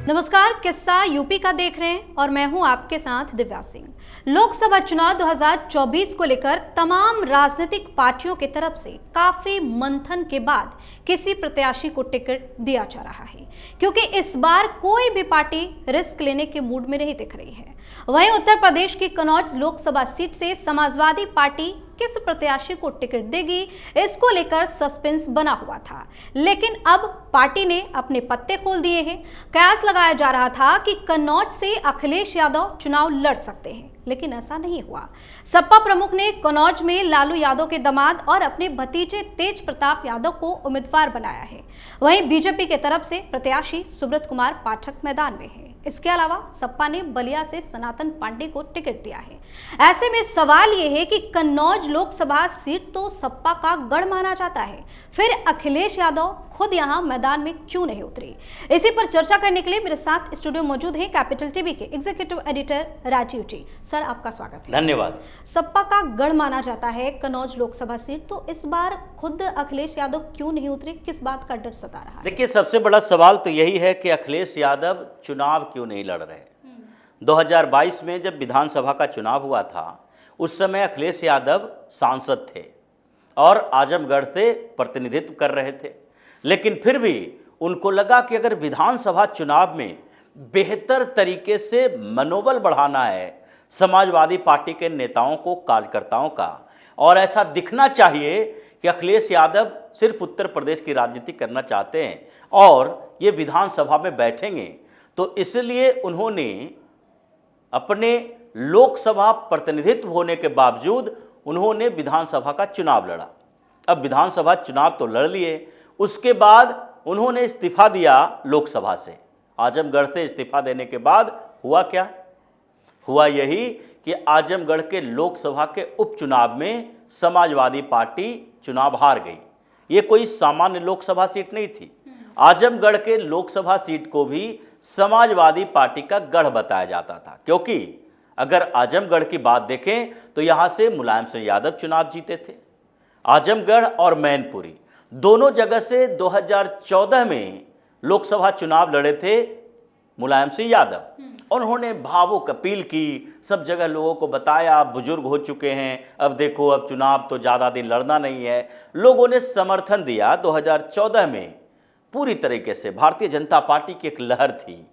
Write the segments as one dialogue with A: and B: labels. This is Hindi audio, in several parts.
A: नमस्कार, किस्सा यूपी का देख रहे हैं और मैं हूं आपके साथ दिव्या सिंह। लोकसभा चुनाव 2024 को लेकर तमाम राजनीतिक पार्टियों की तरफ से काफी मंथन के बाद किसी प्रत्याशी को टिकट दिया जा रहा है, क्योंकि इस बार कोई भी पार्टी रिस्क लेने के मूड में नहीं दिख रही है। वहीं उत्तर प्रदेश की कन्नौज लोकसभा सीट से समाजवादी पार्टी किस प्रत्याशी को टिकट देगी, इसको लेकर सस्पेंस बना हुआ था, लेकिन अब पार्टी ने अपने पत्ते खोल दिए हैं। कयास लगाया जा रहा था कि कन्नौज से अखिलेश यादव चुनाव लड़ सकते हैं, लेकिन ऐसा नहीं हुआ। सपा प्रमुख ने कन्नौज में लालू यादव के दामाद और अपने भतीजे तेज प्रताप यादव को उम्मीदवार बनाया है। वहीं बीजेपी की तरफ से प्रत्याशी सुब्रत कुमार पाठक मैदान में है। इसके अलावा सपा ने बलिया से सनातन पांडे को टिकट दिया है। ऐसे में सवाल यह है कि कन्नौज लोकसभा सीट तो सपा का गढ़ माना जाता है, फिर अखिलेश यादव खुद यहां मैदान में क्यों नहीं उतरे? इसी पर चर्चा करने के लिए मेरे साथ स्टूडियो मौजूद हैं कैपिटल टीवी के एग्जीक्यूटिव एडिटर राजीव जी। सर, आपका स्वागत है।
B: धन्यवाद।
A: सपा का गढ़ माना जाता है कन्नौज लोकसभा सीट, तो इस बार खुद अखिलेश यादव क्यों नहीं उतरे? किस बात का डर सता रहा है?
B: देखिए, सबसे बड़ा सवाल तो यही है कि अखिलेश यादव चुनाव क्यों नहीं लड़ रहे। 2022 में जब विधानसभा का चुनाव हुआ था, उस समय अखिलेश यादव सांसद थे और आजमगढ़ से प्रतिनिधित्व कर रहे थे, लेकिन फिर भी उनको लगा कि अगर विधानसभा चुनाव में बेहतर तरीके से मनोबल बढ़ाना है समाजवादी पार्टी के नेताओं को, कार्यकर्ताओं का, और ऐसा दिखना चाहिए कि अखिलेश यादव सिर्फ उत्तर प्रदेश की राजनीति करना चाहते हैं और ये विधानसभा में बैठेंगे, तो इसलिए उन्होंने अपने लोकसभा प्रतिनिधित्व होने के बावजूद उन्होंने विधानसभा का चुनाव लड़ा। अब विधानसभा चुनाव तो लड़ लिए, उसके बाद उन्होंने इस्तीफा दिया लोकसभा से। आजमगढ़ से इस्तीफा देने के बाद हुआ क्या? हुआ यही कि आजमगढ़ के लोकसभा के उपचुनाव में समाजवादी पार्टी चुनाव हार गई। ये कोई सामान्य लोकसभा सीट नहीं थी। आजमगढ़ के लोकसभा सीट को भी समाजवादी पार्टी का गढ़ बताया जाता था, क्योंकि अगर आजमगढ़ की बात देखें तो यहाँ से मुलायम सिंह यादव चुनाव जीते थे। आजमगढ़ और मैनपुरी दोनों जगह से 2014 में लोकसभा चुनाव लड़े थे मुलायम सिंह यादव, और उन्होंने भावुक अपील की, सब जगह लोगों को बताया बुजुर्ग हो चुके हैं, अब देखो अब चुनाव तो ज़्यादा दिन लड़ना नहीं है। लोगों ने समर्थन दिया। 2014 में पूरी तरीके से भारतीय जनता पार्टी की एक लहर थी,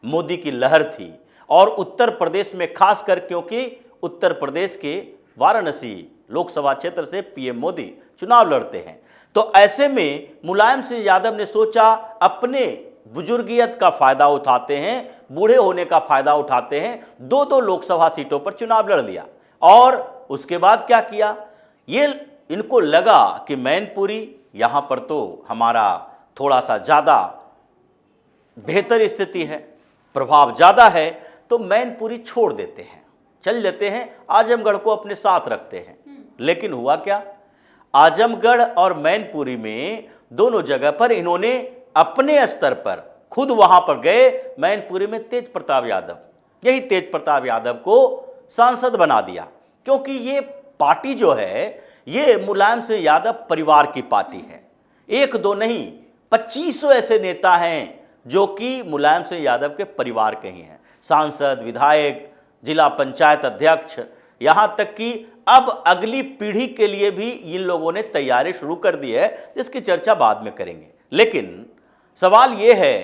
B: मोदी की लहर थी, और उत्तर प्रदेश में खासकर, क्योंकि उत्तर प्रदेश के वाराणसी लोकसभा क्षेत्र से पीएम मोदी चुनाव लड़ते हैं, तो ऐसे में मुलायम सिंह यादव ने सोचा अपने बुजुर्गियत का फायदा उठाते हैं, बूढ़े होने का फायदा उठाते हैं, दो लोकसभा सीटों पर चुनाव लड़ लिया। और उसके बाद क्या किया? ये इनको लगा कि मैनपुरी यहाँ पर तो हमारा थोड़ा सा ज़्यादा बेहतर स्थिति है, प्रभाव ज़्यादा है, तो मैनपुरी छोड़ देते हैं, चल लेते हैं, आजमगढ़ को अपने साथ रखते हैं। लेकिन हुआ क्या? आजमगढ़ और मैनपुरी में दोनों जगह पर इन्होंने अपने स्तर पर खुद वहां पर गए। मैनपुरी में तेज प्रताप यादव, यही तेज प्रताप यादव को सांसद बना दिया, क्योंकि ये पार्टी जो है ये मुलायम सिंह यादव परिवार की पार्टी है। एक दो नहीं, 2500 ऐसे नेता हैं जो कि मुलायम सिंह यादव के परिवार के ही हैं, सांसद, विधायक, जिला पंचायत अध्यक्ष, यहाँ तक कि अब अगली पीढ़ी के लिए भी इन लोगों ने तैयारी शुरू कर दी है, जिसकी चर्चा बाद में करेंगे। लेकिन सवाल यह है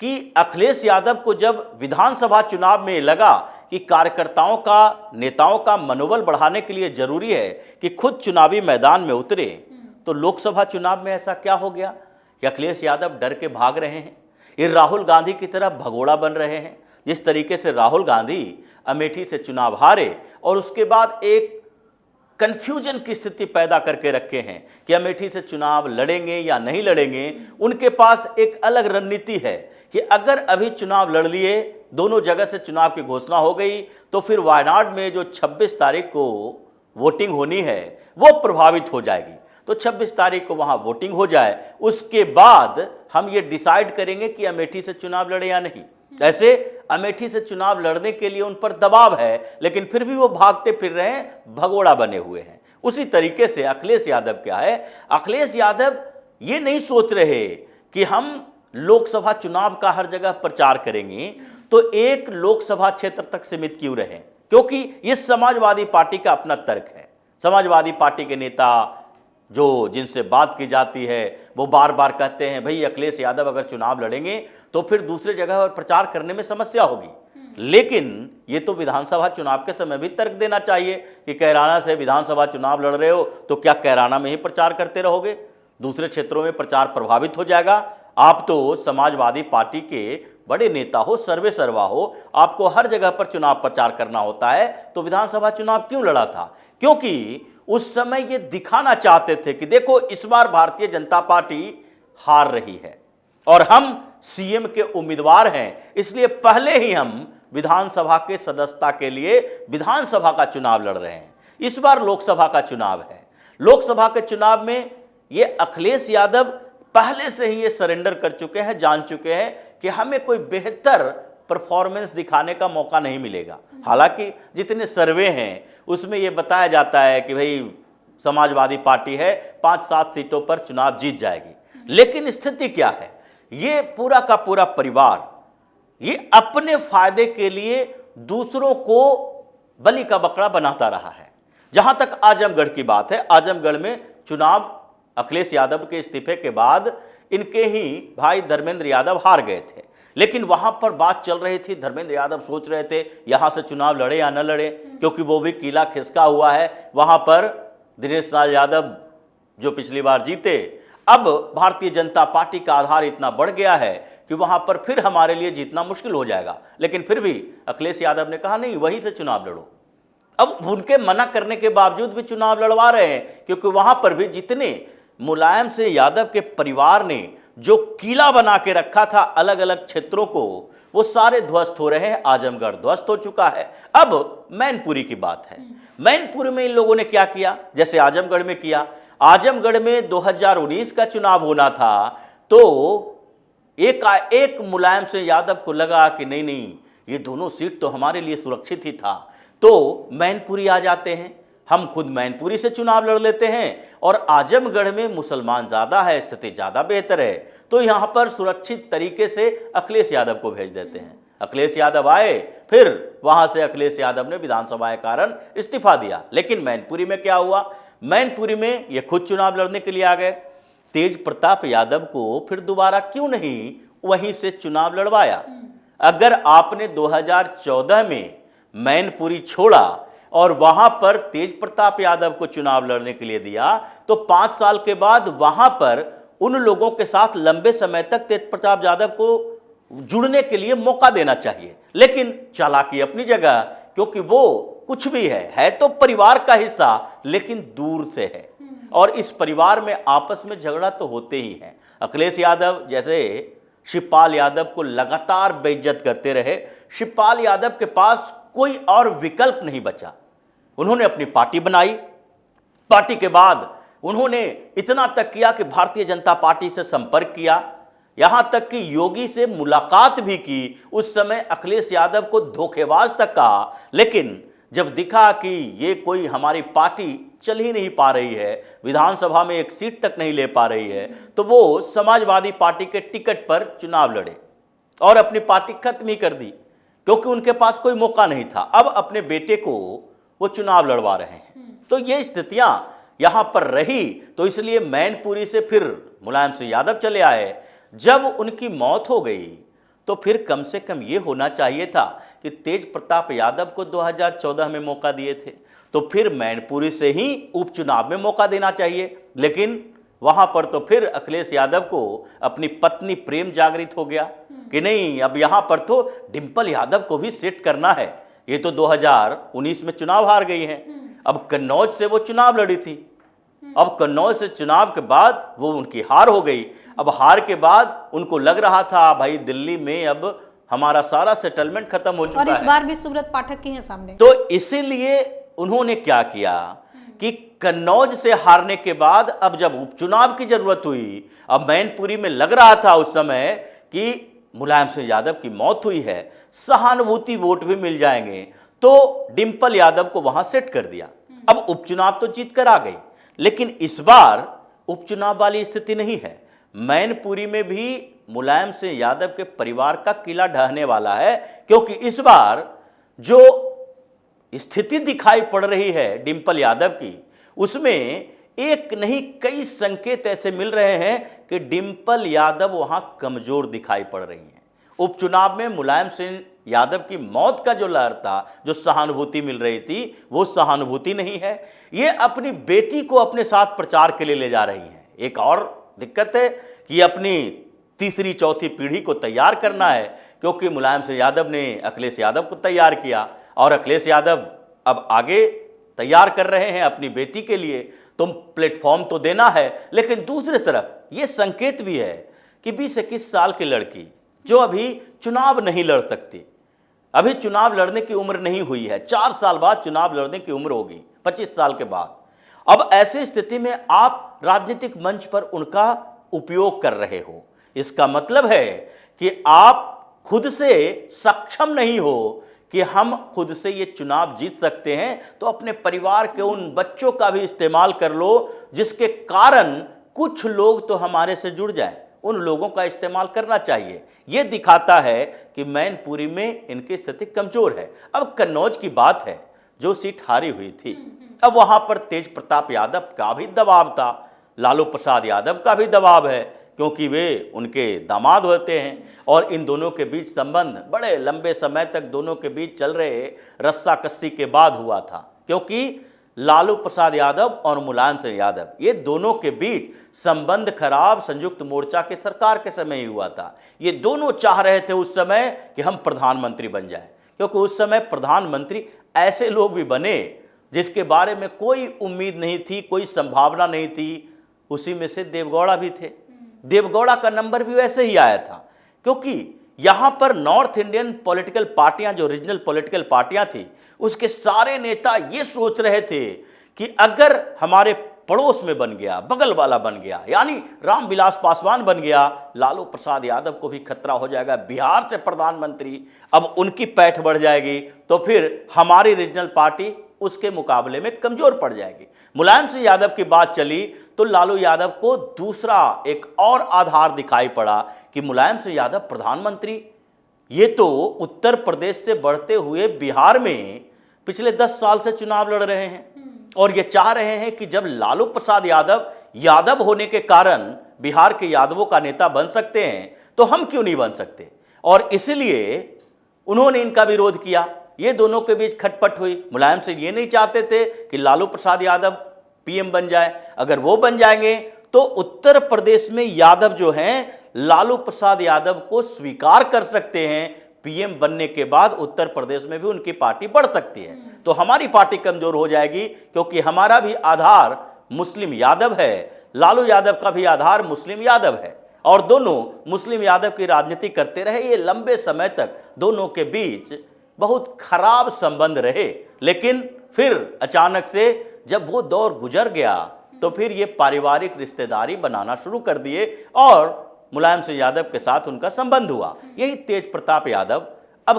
B: कि अखिलेश यादव को जब विधानसभा चुनाव में लगा कि कार्यकर्ताओं का, नेताओं का मनोबल बढ़ाने के लिए जरूरी है कि खुद चुनावी मैदान में उतरे, तो लोकसभा चुनाव में ऐसा क्या हो गया कि अखिलेश यादव डर के भाग रहे हैं। ये राहुल गांधी की तरह भगोड़ा बन रहे हैं। जिस तरीके से राहुल गांधी अमेठी से चुनाव हारे और उसके बाद एक कन्फ्यूजन की स्थिति पैदा करके रखे हैं कि अमेठी से चुनाव लड़ेंगे या नहीं लड़ेंगे, उनके पास एक अलग रणनीति है कि अगर अभी चुनाव लड़ लिए, दोनों जगह से चुनाव की घोषणा हो गई, तो फिर वायनाड में जो 26 तारीख को वोटिंग होनी है वो प्रभावित हो जाएगी। तो 26 तारीख को वहां वोटिंग हो जाए, उसके बाद हम ये डिसाइड करेंगे कि अमेठी से चुनाव लड़े या नहीं। ऐसे अमेठी से चुनाव लड़ने के लिए उन पर दबाव है, लेकिन फिर भी वो भागते फिर रहे हैं, भगोड़ा बने हुए हैं। उसी तरीके से अखिलेश यादव क्या है, अखिलेश यादव ये नहीं सोच रहे कि हम लोकसभा चुनाव का हर जगह प्रचार करेंगे तो एक लोकसभा क्षेत्र तक सीमित क्यों रहे? क्योंकि ये समाजवादी पार्टी का अपना तर्क है। समाजवादी पार्टी के नेता जो जिनसे बात की जाती है वो बार बार कहते हैं भाई अखिलेश यादव अगर चुनाव लड़ेंगे तो फिर दूसरे जगह पर प्रचार करने में समस्या होगी। लेकिन ये तो विधानसभा चुनाव के समय भी तर्क देना चाहिए कि कैराना से विधानसभा चुनाव लड़ रहे हो तो क्या कैराना में ही प्रचार करते रहोगे? दूसरे क्षेत्रों में प्रचार प्रभावित हो जाएगा। आप तो समाजवादी पार्टी के बड़े नेता हो, सर्वे सर्वा हो, आपको हर जगह पर चुनाव प्रचार करना होता है, तो विधानसभा चुनाव क्यों लड़ा था? क्योंकि उस समय ये दिखाना चाहते थे कि देखो इस बार भारतीय जनता पार्टी हार रही है और हम सीएम के उम्मीदवार हैं, इसलिए पहले ही हम विधानसभा के सदस्यता के लिए विधानसभा का चुनाव लड़ रहे हैं। इस बार लोकसभा का चुनाव है। लोकसभा के चुनाव में ये अखिलेश यादव पहले से ही ये सरेंडर कर चुके हैं, जान चुके हैं कि हमें कोई बेहतर परफॉर्मेंस दिखाने का मौका नहीं मिलेगा। हालांकि जितने सर्वे हैं उसमें ये बताया जाता है कि भाई समाजवादी पार्टी है 5-7 सीटों पर चुनाव जीत जाएगी, लेकिन स्थिति क्या है? ये पूरा का पूरा परिवार ये अपने फायदे के लिए दूसरों को बलि का बकरा बनाता रहा है। जहां तक आजमगढ़ की बात है, आजमगढ़ में चुनाव अखिलेश यादव के इस्तीफे के बाद इनके ही भाई धर्मेंद्र यादव हार गए थे, लेकिन वहां पर बात चल रही थी। धर्मेंद्र यादव सोच रहे थे यहां से चुनाव लड़े या न लड़े, क्योंकि वो भी किला खिसका हुआ है। वहां पर दिनेश लाल यादव जो पिछली बार जीते, अब भारतीय जनता पार्टी का आधार इतना बढ़ गया है कि वहां पर फिर हमारे लिए जीतना मुश्किल हो जाएगा। लेकिन फिर भी अखिलेश यादव ने कहा नहीं, वहीं से चुनाव लड़ो। अब उनके मना करने के बावजूद भी चुनाव लड़वा रहे हैं, क्योंकि वहां पर भी जितने मुलायम से यादव के परिवार ने जो किला बना के रखा था अलग अलग क्षेत्रों को, वो सारे ध्वस्त हो रहे हैं। आजमगढ़ ध्वस्त हो चुका है। अब मैनपुरी की बात है। मैनपुरी में इन लोगों ने क्या किया, जैसे आजमगढ़ में किया। आजमगढ़ में 2019 का चुनाव होना था तो एक मुलायम से यादव को लगा कि नहीं नहीं, ये दोनों सीट तो हमारे लिए सुरक्षित ही था, तो मैनपुरी आ जाते हैं, हम खुद मैनपुरी से चुनाव लड़ लेते हैं और आजमगढ़ में मुसलमान ज़्यादा है, स्थिति ज़्यादा बेहतर है, तो यहाँ पर सुरक्षित तरीके से अखिलेश यादव को भेज देते हैं। अखिलेश यादव आए, फिर वहाँ से अखिलेश यादव ने विधानसभा के कारण इस्तीफा दिया। लेकिन मैनपुरी में क्या हुआ? मैनपुरी में ये खुद चुनाव लड़ने के लिए आ गए। तेज प्रताप यादव को फिर दोबारा क्यों नहीं वहीं से चुनाव लड़वाया? अगर आपने 2014 में मैनपुरी छोड़ा और वहां पर तेज प्रताप यादव को चुनाव लड़ने के लिए दिया, तो 5 साल के बाद वहां पर उन लोगों के साथ लंबे समय तक तेज प्रताप यादव को जुड़ने के लिए मौका देना चाहिए। लेकिन चालाकी अपनी जगह, क्योंकि वो कुछ भी है तो परिवार का हिस्सा, लेकिन दूर से है और इस परिवार में आपस में झगड़ा तो होते ही है। अखिलेश यादव जैसे शिवपाल यादव को लगातार बेइज्जत करते रहे, शिवपाल यादव के पास कोई और विकल्प नहीं बचा। उन्होंने अपनी पार्टी बनाई। पार्टी के बाद उन्होंने इतना तक किया कि भारतीय जनता पार्टी से संपर्क किया, यहां तक कि योगी से मुलाकात भी की। उस समय अखिलेश यादव को धोखेबाज तक कहा, लेकिन जब दिखा कि ये कोई हमारी पार्टी चल ही नहीं पा रही है, विधानसभा में एक सीट तक नहीं ले पा रही है, तो वो समाजवादी पार्टी के टिकट पर चुनाव लड़े और अपनी पार्टी खत्म ही कर दी, क्योंकि उनके पास कोई मौका नहीं था। अब अपने बेटे को वो चुनाव लड़वा रहे हैं। तो ये स्थितियां यहां पर रही, तो इसलिए मैनपुरी से फिर मुलायम सिंह यादव चले आए। जब उनकी मौत हो गई तो फिर कम से कम ये होना चाहिए था कि तेज प्रताप यादव को 2014 में मौका दिए थे, तो फिर मैनपुरी से ही उपचुनाव में मौका देना चाहिए। लेकिन वहां पर तो फिर अखिलेश यादव को अपनी पत्नी प्रेम जागृत हो गया कि नहीं, अब यहां पर तो डिंपल यादव को भी सेट करना है। ये तो 2019 में चुनाव हार गई हैं, अब कन्नौज से वो चुनाव लड़ी थी, अब कन्नौज से चुनाव के बाद वो उनकी हार हो गई। अब हार के बाद उनको लग रहा था भाई दिल्ली में अब हमारा सारा सेटलमेंट खत्म हो चुका है,
A: और इस बार भी सुब्रत पाठक की है सामने।
B: तो इसीलिए उन्होंने क्या किया कि कन्नौज से हारने के बाद अब जब उपचुनाव की जरूरत हुई, अब मैनपुरी में लग रहा था उस समय कि मुलायम सिंह यादव की मौत हुई है, सहानुभूति वोट भी मिल जाएंगे, तो डिंपल यादव को वहां सेट कर दिया। अब उपचुनाव तो जीत कर आ गई, लेकिन इस बार उपचुनाव वाली स्थिति नहीं है। मैनपुरी में भी मुलायम सिंह यादव के परिवार का किला ढहने वाला है, क्योंकि इस बार जो स्थिति दिखाई पड़ रही है डिंपल यादव की, उसमें एक नहीं कई संकेत ऐसे मिल रहे हैं कि डिंपल यादव वहां कमजोर दिखाई पड़ रही हैं। उपचुनाव में मुलायम सिंह यादव की मौत का जो लहर था, जो सहानुभूति मिल रही थी, वो सहानुभूति नहीं है। ये अपनी बेटी को अपने साथ प्रचार के लिए ले जा रही हैं। एक और दिक्कत है कि अपनी तीसरी चौथी पीढ़ी को तैयार करना है, क्योंकि मुलायम सिंह यादव ने अखिलेश यादव को तैयार किया और अखिलेश यादव अब आगे तैयार कर रहे हैं अपनी बेटी के लिए। तो प्लेटफॉर्म तो देना है, लेकिन दूसरी तरफ ये संकेत भी है कि 20-21 साल की लड़की जो अभी चुनाव नहीं लड़ सकती, अभी चुनाव लड़ने की उम्र नहीं हुई है, 4 साल बाद चुनाव लड़ने की उम्र होगी, 25 साल के बाद। अब ऐसी स्थिति में आप राजनीतिक मंच पर उनका उपयोग कर रहे हो, इसका मतलब है कि आप खुद से सक्षम नहीं हो कि हम खुद से ये चुनाव जीत सकते हैं। तो अपने परिवार के उन बच्चों का भी इस्तेमाल कर लो जिसके कारण कुछ लोग तो हमारे से जुड़ जाएं, उन लोगों का इस्तेमाल करना चाहिए। ये दिखाता है कि मैनपुरी में इनकी स्थिति कमजोर है। अब कन्नौज की बात है, जो सीट हारी हुई थी, अब वहां पर तेज प्रताप यादव का भी दबाव था, लालू प्रसाद यादव का भी दबाव है, क्योंकि वे उनके दामाद होते हैं और इन दोनों के बीच संबंध बड़े लंबे समय तक दोनों के बीच चल रहे रस्सा कस्सी के बाद हुआ था, क्योंकि लालू प्रसाद यादव और मुलायम सिंह यादव ये दोनों के बीच संबंध खराब संयुक्त मोर्चा के सरकार के समय ही हुआ था। ये दोनों चाह रहे थे उस समय कि हम प्रधानमंत्री बन जाए, क्योंकि उस समय प्रधानमंत्री ऐसे लोग भी बने जिसके बारे में कोई उम्मीद नहीं थी, कोई संभावना नहीं थी। उसी में से देवगौड़ा भी थे। देवगौड़ा का नंबर भी वैसे ही आया था, क्योंकि यहाँ पर नॉर्थ इंडियन पॉलिटिकल पार्टियां, जो रीजनल पॉलिटिकल पार्टियां थी, उसके सारे नेता ये सोच रहे थे कि अगर हमारे पड़ोस में बन गया, बगल वाला बन गया, यानी रामविलास पासवान बन गया, लालू प्रसाद यादव को भी खतरा हो जाएगा, बिहार से प्रधानमंत्री अब उनकी पैठ बढ़ जाएगी, तो फिर हमारी रीजनल पार्टी उसके मुकाबले में कमजोर पड़ जाएगी। मुलायम सिंह यादव की बात चली तो लालू यादव को दूसरा एक और आधार दिखाई पड़ा कि मुलायम सिंह यादव प्रधानमंत्री, ये तो उत्तर प्रदेश से बढ़ते हुए बिहार में पिछले 10 साल से चुनाव लड़ रहे हैं और ये चाह रहे हैं कि जब लालू प्रसाद यादव यादव होने के कारण बिहार के यादवों का नेता बन सकते हैं तो हम क्यों नहीं बन सकते, और इसलिए उन्होंने इनका विरोध किया। ये दोनों के बीच खटपट हुई। मुलायम सिंह ये नहीं चाहते थे कि लालू प्रसाद यादव पीएम बन जाए, अगर वो बन जाएंगे तो उत्तर प्रदेश में यादव जो हैं लालू प्रसाद यादव को स्वीकार कर सकते हैं, पीएम बनने के बाद उत्तर प्रदेश में भी उनकी पार्टी बढ़ सकती है, तो हमारी पार्टी कमजोर हो जाएगी, क्योंकि हमारा भी आधार मुस्लिम यादव है, लालू यादव का भी आधार मुस्लिम यादव है, और दोनों मुस्लिम यादव की राजनीति करते रहे। ये लंबे समय तक दोनों के बीच बहुत खराब संबंध रहे, लेकिन फिर अचानक से जब वो दौर गुजर गया तो फिर ये पारिवारिक रिश्तेदारी बनाना शुरू कर दिए और मुलायम सिंह यादव के साथ उनका संबंध हुआ। यही तेज प्रताप यादव अब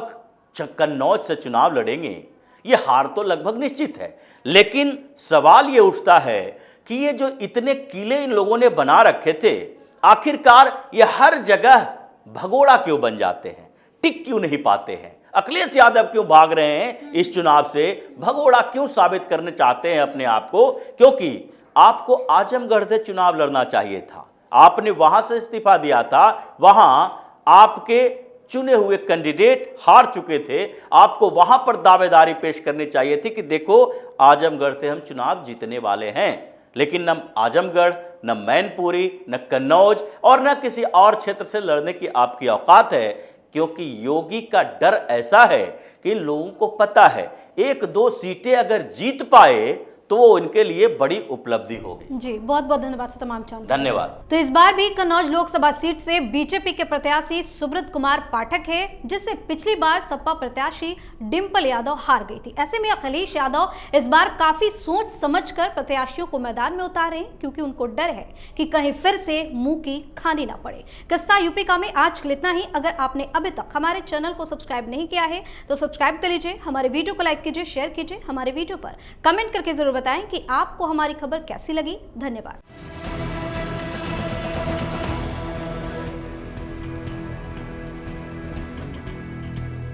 B: कन्नौज से चुनाव लड़ेंगे। ये हार तो लगभग निश्चित है, लेकिन सवाल ये उठता है कि ये जो इतने किले इन लोगों ने बना रखे थे, आखिरकार ये हर जगह भगोड़ा क्यों बन जाते हैं, टिक क्यों नहीं पाते हैं? अखिलेश यादव क्यों भाग रहे हैं इस चुनाव से, भगोड़ा क्यों साबित करने चाहते हैं अपने आप को? क्योंकि आपको आजमगढ़ से चुनाव लड़ना चाहिए था, आपने वहां से इस्तीफा दिया था, वहां आपके चुने हुए कैंडिडेट हार चुके थे, आपको वहां पर दावेदारी पेश करनी चाहिए थी कि देखो आजमगढ़ से हम चुनाव जीतने वाले हैं। लेकिन न आजमगढ़, न मैनपुरी, न कन्नौज और न किसी और क्षेत्र से लड़ने की आपकी औकात है, क्योंकि योगी का डर ऐसा है कि इन लोगों को पता है 1-2 सीटें अगर जीत पाए तो वो इनके लिए बड़ी उपलब्धि होगी।
A: जी, बहुत बहुत धन्यवाद तमाम जानकारी।
B: धन्यवाद।
A: तो इस बार भी कन्नौज लोकसभा सीट से बीजेपी के प्रत्याशी सुब्रत कुमार पाठक है, जिससे पिछली बार सपा प्रत्याशी डिंपल यादव हार गई थी। ऐसे में अखिलेश यादव इस बार काफी सोच समझकर प्रत्याशियों को मैदान में उतारे हैं, क्योंकि उनको डर है कि कहीं फिर से मुंह की खानी ना पड़े। किस्सा यूपी का में आज के लिए इतना ही। अगर आपने अभी तक हमारे चैनल को सब्सक्राइब नहीं किया है तो सब्सक्राइब कर लीजिए, हमारे वीडियो को लाइक कीजिए, शेयर कीजिए, हमारे वीडियो पर कमेंट करके जरूर बताएं कि आपको हमारी खबर कैसी लगी। धन्यवाद।